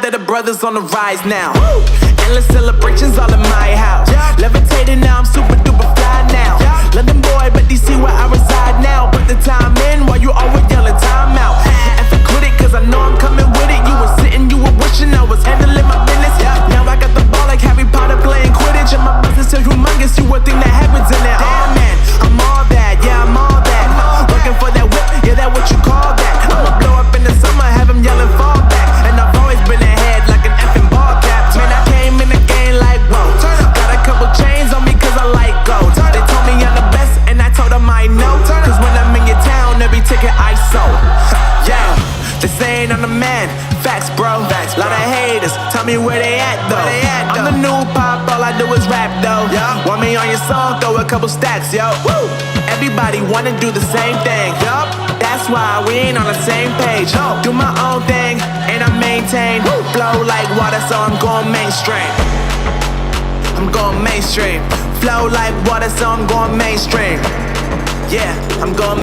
glad that the brothers on the rise now. Endless celebrations all in my house. Levitating now, I'm super duper fly now. London boy, but DC where I reside now. Put the time in while you always yelling time out. And for quit it, cause I know I'm coming with it. You were sitting, you were wishing I was handling my business. Now I got the ball like Harry Potter playing Quidditch. And my business is humongous, you would think that happens in it. Oh man, I'm all that, yeah, I'm all that. Working for that whip, yeah, that what you call that. I'ma blow up in the summer, have him yelling fall back. And I've always been ahead like an effing ball cap. Man, I came in the game like, whoa. Got a couple chains on me cause I like gold. They told me I'm the best and I told them I know. Cause when I'm in your town, every ticket I sold. Yeah, they saying I'm the man. Facts, bro. Lot of haters, tell me where they at though. I'm the new pop, all I do is rap though. Want me on your song, throw a couple stacks, yo. Everybody wanna do the same thing. That's why we ain't on the same page. Do my own thing, and I maintain. Flow like water, so I'm going mainstream. I'm going mainstream. Flow like water, so I'm going mainstream. Yeah, I'm going